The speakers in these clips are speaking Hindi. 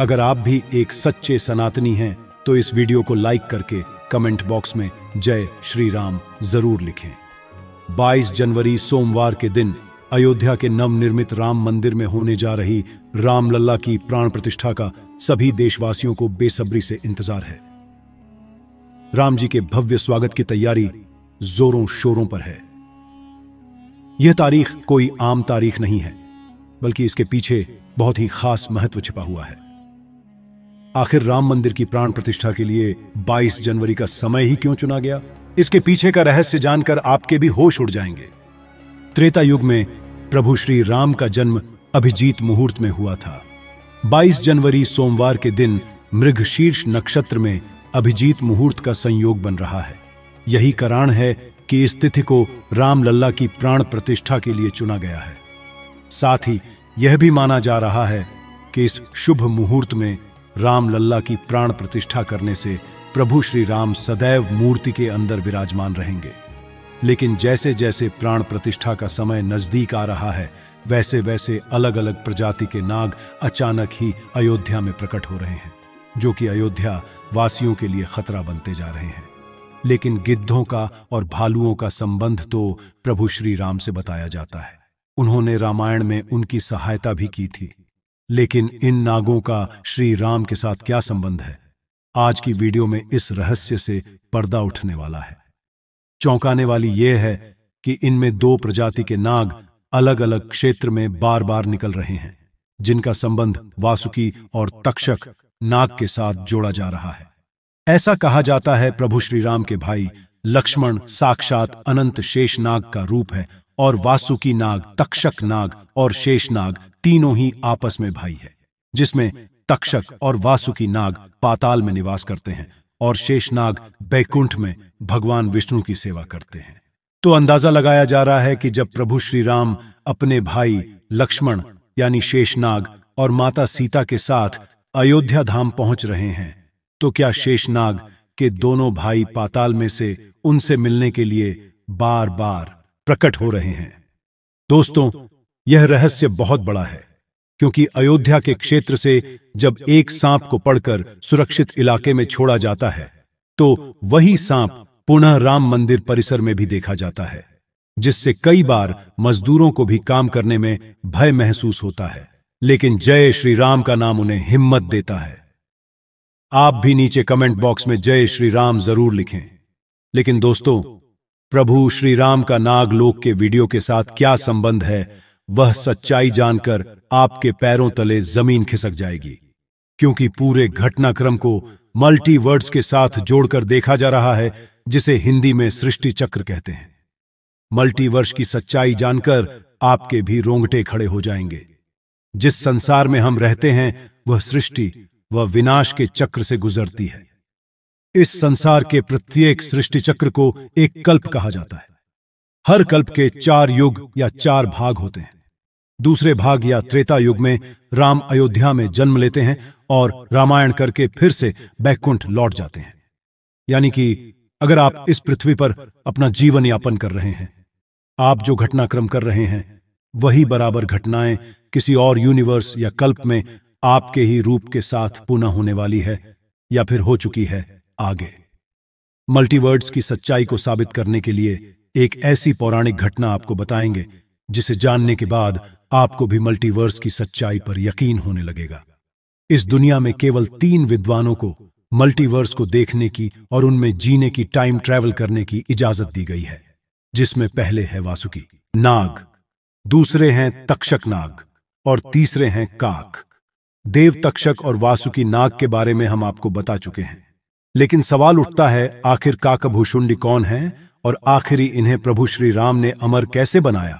अगर आप भी एक सच्चे सनातनी हैं तो इस वीडियो को लाइक करके कमेंट बॉक्स में जय श्री राम जरूर लिखें। 22 जनवरी सोमवार के दिन अयोध्या के नवनिर्मित राम मंदिर में होने जा रही रामलला की प्राण प्रतिष्ठा का सभी देशवासियों को बेसब्री से इंतजार है। राम जी के भव्य स्वागत की तैयारी जोरों शोरों पर है। यह तारीख कोई आम तारीख नहीं है, बल्कि इसके पीछे बहुत ही खास महत्व छिपा हुआ है। आखिर राम मंदिर की प्राण प्रतिष्ठा के लिए 22 जनवरी का समय ही क्यों चुना गया? इसके पीछे का रहस्य जानकर आपके भी होश उड़ जाएंगे। त्रेता युग में प्रभु श्री राम का जन्म अभिजीत मुहूर्त में हुआ था। 22 जनवरी सोमवार के दिन मृगशीर्ष नक्षत्र में अभिजीत मुहूर्त का संयोग बन रहा है। यही कारण है कि इस तिथि को रामलला की प्राण प्रतिष्ठा के लिए चुना गया है। साथ ही यह भी माना जा रहा है कि इस शुभ मुहूर्त में रामलला की प्राण प्रतिष्ठा करने से प्रभु श्री राम सदैव मूर्ति के अंदर विराजमान रहेंगे। लेकिन जैसे जैसे प्राण प्रतिष्ठा का समय नजदीक आ रहा है, वैसे वैसे अलग अलग प्रजाति के नाग अचानक ही अयोध्या में प्रकट हो रहे हैं, जो कि अयोध्या वासियों के लिए खतरा बनते जा रहे हैं। लेकिन गिद्धों का और भालुओं का संबंध तो प्रभु श्री राम से बताया जाता है। उन्होंने रामायण में उनकी सहायता भी की थी। लेकिन इन नागों का श्री राम के साथ क्या संबंध है? आज की वीडियो में इस रहस्य से पर्दा उठने वाला है। चौंकाने वाली यह है कि इनमें 2 प्रजाति के नाग अलग अलग क्षेत्र में बार बार निकल रहे हैं, जिनका संबंध वासुकी और तक्षक नाग के साथ जोड़ा जा रहा है। ऐसा कहा जाता है प्रभु श्री राम के भाई लक्ष्मण साक्षात अनंत शेष नाग का रूप है और वासुकी नाग, तक्षक नाग और शेष नाग तीनों ही आपस में भाई है, जिसमें तक्षक और वासुकी नाग पाताल में निवास करते हैं और शेष नाग बैकुंठ में भगवान विष्णु की सेवा करते हैं। तो अंदाजा लगाया जा रहा है कि जब प्रभु श्री राम अपने भाई लक्ष्मण यानी शेषनाग और माता सीता के साथ अयोध्या धाम पहुंच रहे हैं, तो क्या शेषनाग के दोनों भाई पाताल में से उनसे मिलने के लिए बार बार प्रकट हो रहे हैं? दोस्तों, यह रहस्य बहुत बड़ा है, क्योंकि अयोध्या के क्षेत्र से जब एक सांप को पकड़कर सुरक्षित इलाके में छोड़ा जाता है, तो वही सांप पुनः राम मंदिर परिसर में भी देखा जाता है, जिससे कई बार मजदूरों को भी काम करने में भय महसूस होता है। लेकिन जय श्री राम का नाम उन्हें हिम्मत देता है। आप भी नीचे कमेंट बॉक्स में जय श्री राम जरूर लिखें। लेकिन दोस्तों, प्रभु श्री राम का नागलोक के वीडियो के साथ क्या संबंध है, वह सच्चाई जानकर आपके पैरों तले जमीन खिसक जाएगी, क्योंकि पूरे घटनाक्रम को मल्टीवर्ड्स के साथ जोड़कर देखा जा रहा है, जिसे हिंदी में सृष्टि चक्र कहते हैं। मल्टीवर्स की सच्चाई जानकर आपके भी रोंगटे खड़े हो जाएंगे। जिस संसार में हम रहते हैं, वह सृष्टि व विनाश के चक्र से गुजरती है। इस संसार के प्रत्येक सृष्टि चक्र को एक कल्प कहा जाता है। हर कल्प के 4 युग या 4 भाग होते हैं। दूसरे भाग या त्रेता युग में राम अयोध्या में जन्म लेते हैं और रामायण करके फिर से बैकुंठ लौट जाते हैं। यानी कि अगर आप इस पृथ्वी पर अपना जीवन यापन कर रहे हैं, आप जो घटनाक्रम कर रहे हैं, वही बराबर घटनाएं किसी और यूनिवर्स या कल्प में आपके ही रूप के साथ पुनः होने वाली है या फिर हो चुकी है आगे। मल्टीवर्ड्स की सच्चाई को साबित करने के लिए एक ऐसी पौराणिक घटना आपको बताएंगे, जिसे जानने के बाद आपको भी मल्टीवर्स की सच्चाई पर यकीन होने लगेगा। इस दुनिया में केवल 3 विद्वानों को मल्टीवर्स को देखने की और उनमें जीने की, टाइम ट्रैवल करने की इजाजत दी गई है, जिसमें पहले है वासुकी नाग, दूसरे हैं तक्षक नाग और तीसरे हैं काक। देव तक्षक और वासुकी नाग के बारे में हम आपको बता चुके हैं, लेकिन सवाल उठता है, आखिर काकभुशुंडी कौन है और आखिरी इन्हें प्रभु श्री राम ने अमर कैसे बनाया?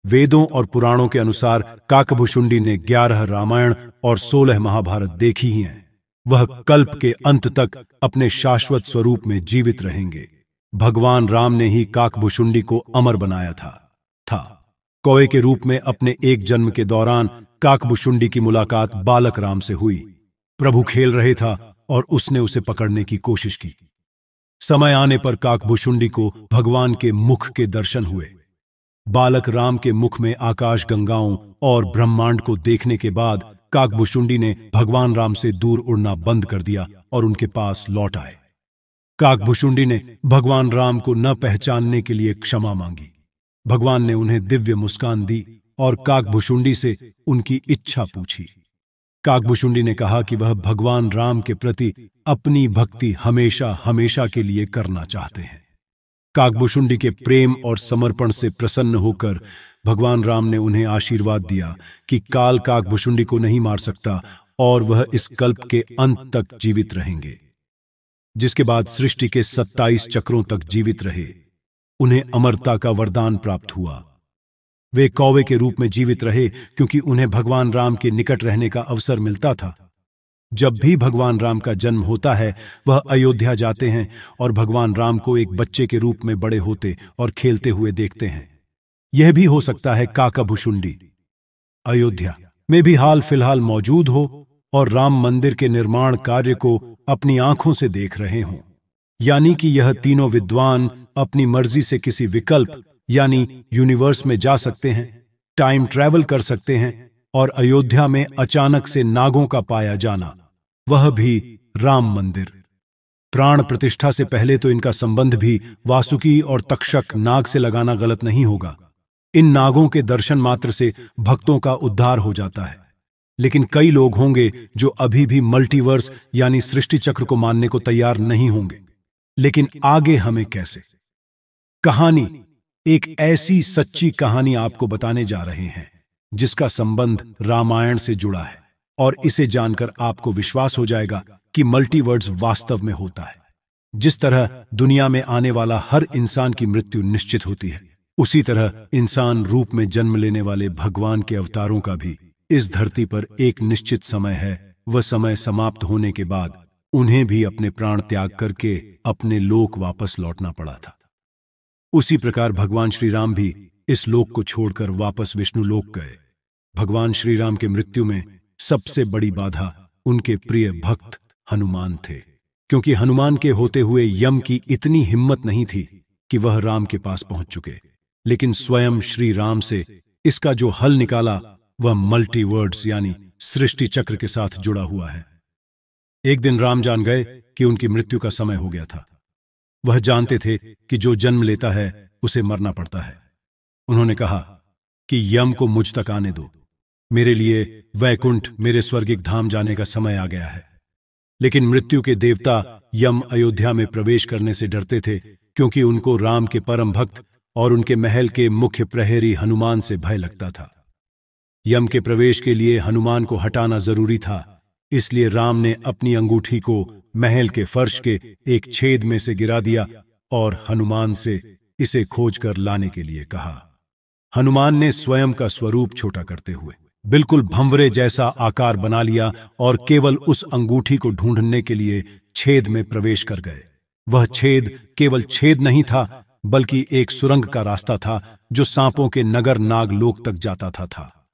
वेदों और पुराणों के अनुसार काकभुशुंडी ने 11 रामायण और 16 महाभारत देखी ही हैं। वह कल्प के अंत तक अपने शाश्वत स्वरूप में जीवित रहेंगे। भगवान राम ने ही काकभुशुंडी को अमर बनाया था। कौवे के रूप में अपने एक जन्म के दौरान काकभुशुंडी की मुलाकात बालक राम से हुई। प्रभु खेल रहे था और उसने उसे पकड़ने की कोशिश की। समय आने पर काकभुशुंडी को भगवान के मुख के दर्शन हुए। बालक राम के मुख में आकाश गंगाओं और ब्रह्मांड को देखने के बाद काकभुशुंडी ने भगवान राम से दूर उड़ना बंद कर दिया और उनके पास लौट आए। काकभुशुंडी ने भगवान राम को न पहचानने के लिए क्षमा मांगी। भगवान ने उन्हें दिव्य मुस्कान दी और काकभुशुंडी से उनकी इच्छा पूछी। काकभुशुंडी ने कहा कि वह भगवान राम के प्रति अपनी भक्ति हमेशा हमेशा के लिए करना चाहते हैं। काकभुशुंडी के प्रेम और समर्पण से प्रसन्न होकर भगवान राम ने उन्हें आशीर्वाद दिया कि काल काकभुशुंडी को नहीं मार सकता और वह इस कल्प के अंत तक जीवित रहेंगे। जिसके बाद सृष्टि के 27 चक्रों तक जीवित रहे। उन्हें अमरता का वरदान प्राप्त हुआ। वे कौवे के रूप में जीवित रहे क्योंकि उन्हें भगवान राम के निकट रहने का अवसर मिलता था। जब भी भगवान राम का जन्म होता है वह अयोध्या जाते हैं और भगवान राम को एक बच्चे के रूप में बड़े होते और खेलते हुए देखते हैं। यह भी हो सकता है काकभुशुंडी अयोध्या में भी हाल फिलहाल मौजूद हो और राम मंदिर के निर्माण कार्य को अपनी आंखों से देख रहे हों। यानी कि यह तीनों विद्वान अपनी मर्जी से किसी विकल्प यानी यूनिवर्स में जा सकते हैं, टाइम ट्रैवल कर सकते हैं और अयोध्या में अचानक से नागों का पाया जाना, वह भी राम मंदिर। प्राण प्रतिष्ठा से पहले तो इनका संबंध भी वासुकी और तक्षक नाग से लगाना गलत नहीं होगा। इन नागों के दर्शन मात्र से भक्तों का उद्धार हो जाता है। लेकिन कई लोग होंगे जो अभी भी मल्टीवर्स यानी सृष्टि चक्र को मानने को तैयार नहीं होंगे। लेकिन आगे हमें कैसे? कहानी, एक ऐसी सच्ची कहानी आपको बताने जा रहे हैं जिसका संबंध रामायण से जुड़ा है और इसे जानकर आपको विश्वास हो जाएगा कि मल्टीवर्स वास्तव में होता है। जिस तरह दुनिया में आने वाला हर इंसान की मृत्यु निश्चित होती है, उसी तरह इंसान रूप में जन्म लेने वाले भगवान के अवतारों का भी इस धरती पर एक निश्चित समय है। वह समय समाप्त होने के बाद उन्हें भी अपने प्राण त्याग करके अपने लोक वापस लौटना पड़ा था। उसी प्रकार भगवान श्री राम भी इस लोक को छोड़कर वापस विष्णु लोक गए। भगवान श्री राम के मृत्यु में सबसे बड़ी बाधा उनके प्रिय भक्त हनुमान थे, क्योंकि हनुमान के होते हुए यम की इतनी हिम्मत नहीं थी कि वह राम के पास पहुंच चुके। लेकिन स्वयं श्री राम से इसका जो हल निकाला वह मल्टीवर्ड्स यानी सृष्टि चक्र के साथ जुड़ा हुआ है। एक दिन राम जान गए कि उनकी मृत्यु का समय हो गया था। वह जानते थे कि जो जन्म लेता है उसे मरना पड़ता है। उन्होंने कहा कि यम को मुझ तक आने दो, मेरे लिए वैकुंठ मेरे स्वर्गिक धाम जाने का समय आ गया है। लेकिन मृत्यु के देवता यम अयोध्या में प्रवेश करने से डरते थे, क्योंकि उनको राम के परम भक्त और उनके महल के मुख्य प्रहरी हनुमान से भय लगता था। यम के प्रवेश के लिए हनुमान को हटाना जरूरी था, इसलिए राम ने अपनी अंगूठी को महल के फर्श के एक छेद में से गिरा दिया और हनुमान से इसे खोजकर लाने के लिए कहा। हनुमान ने स्वयं का स्वरूप छोटा करते हुए बिल्कुल भंवरे जैसा आकार बना लिया और केवल उस अंगूठी को ढूंढने के लिए छेद में प्रवेश कर गए। वह छेद केवल छेद नहीं था, बल्कि एक सुरंग का रास्ता था जो सांपों के नगर नागलोक तक जाता था।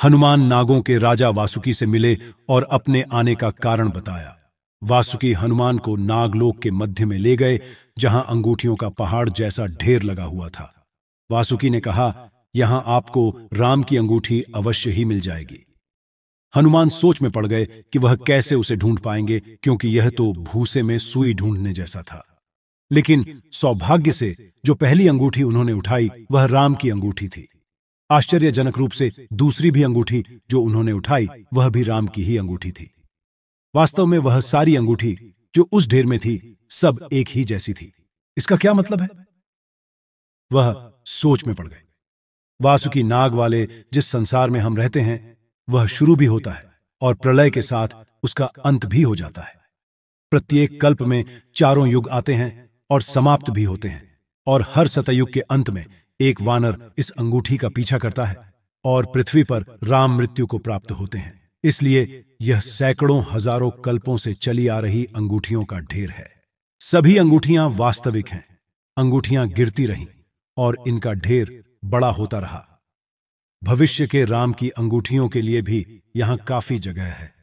हनुमान नागों के राजा वासुकी से मिले और अपने आने का कारण बताया। वासुकी हनुमान को नागलोक के मध्य में ले गए, जहां अंगूठियों का पहाड़ जैसा ढेर लगा हुआ था। वासुकी ने कहा, यहां आपको राम की अंगूठी अवश्य ही मिल जाएगी। हनुमान सोच में पड़ गए कि वह कैसे उसे ढूंढ पाएंगे, क्योंकि यह तो भूसे में सुई ढूंढने जैसा था। लेकिन सौभाग्य से जो पहली अंगूठी उन्होंने उठाई वह राम की अंगूठी थी। आश्चर्यजनक रूप से दूसरी भी अंगूठी जो उन्होंने उठाई वह भी राम की ही अंगूठी थी। वास्तव में वह सारी अंगूठी जो उस ढेर में थी सब एक ही जैसी थी। इसका क्या मतलब है? वह सोच में पड़ गए। वासुकी नाग वाले जिस संसार में हम रहते हैं वह शुरू भी होता है और प्रलय के साथ उसका अंत भी हो जाता है। प्रत्येक कल्प में 4 युग आते हैं और समाप्त भी होते हैं, और हर सतयुग के अंत में एक वानर इस अंगूठी का पीछा करता है और पृथ्वी पर राम मृत्यु को प्राप्त होते हैं। इसलिए यह सैकड़ों हजारों कल्पों से चली आ रही अंगूठियों का ढेर है। सभी अंगूठियां वास्तविक हैं। अंगूठियां गिरती रहीं और इनका ढेर बड़ा होता रहा। भविष्य के राम की अंगूठियों के लिए भी यहां काफी जगह है।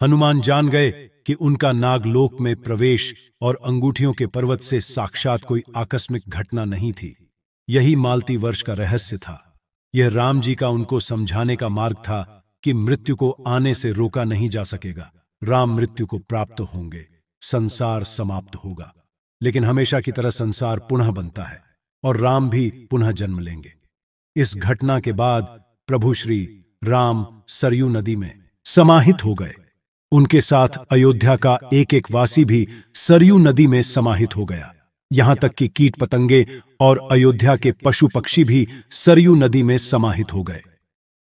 हनुमान जान गए कि उनका नागलोक में प्रवेश और अंगूठियों के पर्वत से साक्षात कोई आकस्मिक घटना नहीं थी। यही मालती वर्ष का रहस्य था। यह राम जी का उनको समझाने का मार्ग था कि मृत्यु को आने से रोका नहीं जा सकेगा। राम मृत्यु को प्राप्त होंगे, संसार समाप्त होगा, लेकिन हमेशा की तरह संसार पुनः बनता है और राम भी पुनः जन्म लेंगे। इस घटना के बाद प्रभु श्री राम सरयू नदी में समाहित हो गए। उनके साथ अयोध्या का एक एक वासी भी सरयू नदी में समाहित हो गया। यहां तक कि कीट पतंगे और अयोध्या के पशु पक्षी भी सरयू नदी में समाहित हो गए।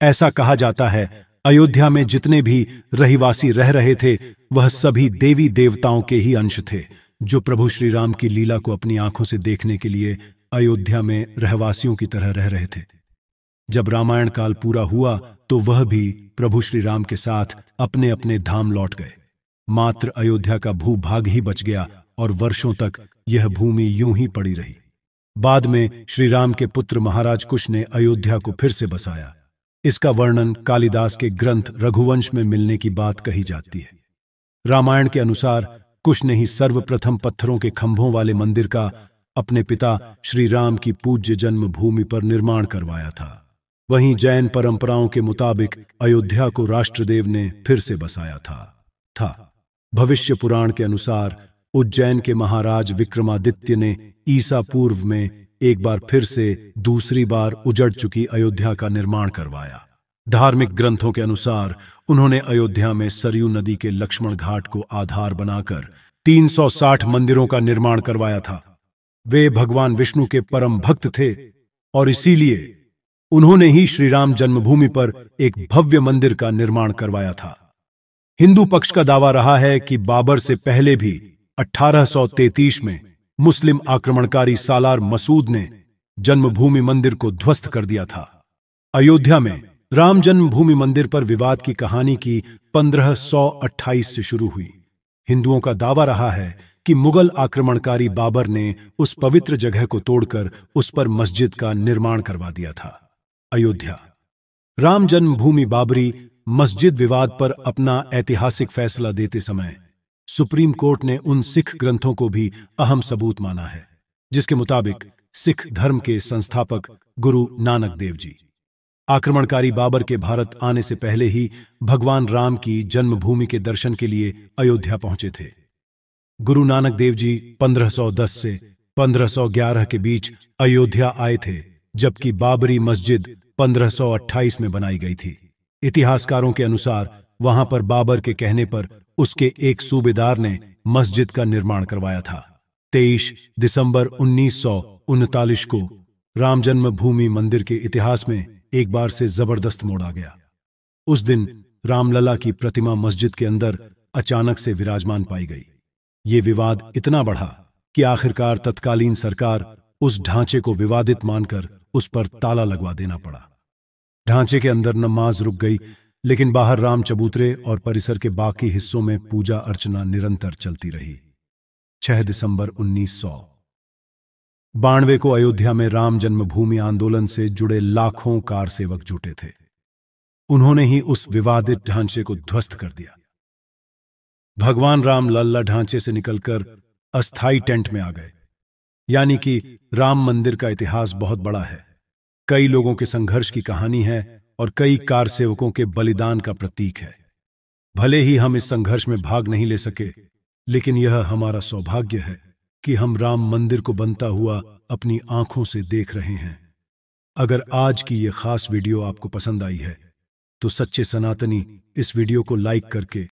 ऐसा कहा जाता है अयोध्या में जितने भी रहिवासी रह रहे थे वह सभी देवी देवताओं के ही अंश थे, जो प्रभु श्री राम की लीला को अपनी आंखों से देखने के लिए अयोध्या में रहवासियों की तरह रह रहे थे। जब रामायण काल पूरा हुआ तो वह भी प्रभु श्री राम के साथ अपने अपने धाम लौट गए। मात्र अयोध्या का भूभाग ही बच गया और वर्षों तक यह भूमि यूं ही पड़ी रही। बाद में श्री राम के पुत्र महाराज कुश ने अयोध्या को फिर से बसाया। इसका वर्णन कालिदास के ग्रंथ रघुवंश में मिलने की बात कही जाती है। रामायण के अनुसार कुश ने ही सर्वप्रथम पत्थरों के खंभों वाले मंदिर का अपने पिता श्री राम की पूज्य जन्मभूमि पर निर्माण करवाया था। वहीं जैन परंपराओं के मुताबिक अयोध्या को राष्ट्रदेव ने फिर से बसाया था। भविष्य पुराण के अनुसार उज्जैन के महाराज विक्रमादित्य ने ईसा पूर्व में एक बार फिर से दूसरी बार उजड़ चुकी अयोध्या का निर्माण करवाया। धार्मिक ग्रंथों के अनुसार उन्होंने अयोध्या में सरयू नदी के लक्ष्मण घाट को आधार बनाकर 360 मंदिरों का निर्माण करवाया था। वे भगवान विष्णु के परम भक्त थे और इसीलिए उन्होंने ही श्री राम जन्मभूमि पर एक भव्य मंदिर का निर्माण करवाया था। हिंदू पक्ष का दावा रहा है कि बाबर से पहले भी 1833 में मुस्लिम आक्रमणकारी सालार मसूद ने जन्मभूमि मंदिर को ध्वस्त कर दिया था। अयोध्या में राम जन्मभूमि मंदिर पर विवाद की कहानी की 1528 से शुरू हुई। हिंदुओं का दावा रहा है कि मुगल आक्रमणकारी बाबर ने उस पवित्र जगह को तोड़कर उस पर मस्जिद का निर्माण करवा दिया था। अयोध्या राम जन्मभूमि बाबरी मस्जिद विवाद पर अपना ऐतिहासिक फैसला देते समय सुप्रीम कोर्ट ने उन सिख ग्रंथों को भी अहम सबूत माना है, जिसके मुताबिक सिख धर्म के संस्थापक गुरु नानक देव जी आक्रमणकारी बाबर के भारत आने से पहले ही भगवान राम की जन्मभूमि के दर्शन के लिए अयोध्या पहुंचे थे। गुरु नानक देव जी 1510 से 1511 के बीच अयोध्या आए थे, जबकि बाबरी मस्जिद 1528 में बनाई गई थी। इतिहासकारों के अनुसार वहां पर बाबर के कहने पर उसके एक सूबेदार ने मस्जिद का निर्माण करवाया था। 23 दिसंबर 1939 को राम जन्मभूमि मंदिर के इतिहास में एक बार से जबरदस्त मोड़ आ गया। उस दिन रामलला की प्रतिमा मस्जिद के अंदर अचानक से विराजमान पाई गई। ये विवाद इतना बढ़ा कि आखिरकार तत्कालीन सरकार उस ढांचे को विवादित मानकर उस पर ताला लगवा देना पड़ा। ढांचे के अंदर नमाज रुक गई, लेकिन बाहर राम चबूतरे और परिसर के बाकी हिस्सों में पूजा अर्चना निरंतर चलती रही। 6 दिसंबर 1992 को अयोध्या में राम जन्मभूमि आंदोलन से जुड़े लाखों कार सेवक जुटे थे। उन्होंने ही उस विवादित ढांचे को ध्वस्त कर दिया। भगवान राम लल्ला ढांचे से निकलकर अस्थाई टेंट में आ गए। यानी कि राम मंदिर का इतिहास बहुत बड़ा है। कई लोगों के संघर्ष की कहानी है और कई कार सेवकों के बलिदान का प्रतीक है। भले ही हम इस संघर्ष में भाग नहीं ले सके, लेकिन यह हमारा सौभाग्य है कि हम राम मंदिर को बनता हुआ अपनी आंखों से देख रहे हैं। अगर आज की यह खास वीडियो आपको पसंद आई है तो सच्चे सनातनी इस वीडियो को लाइक करके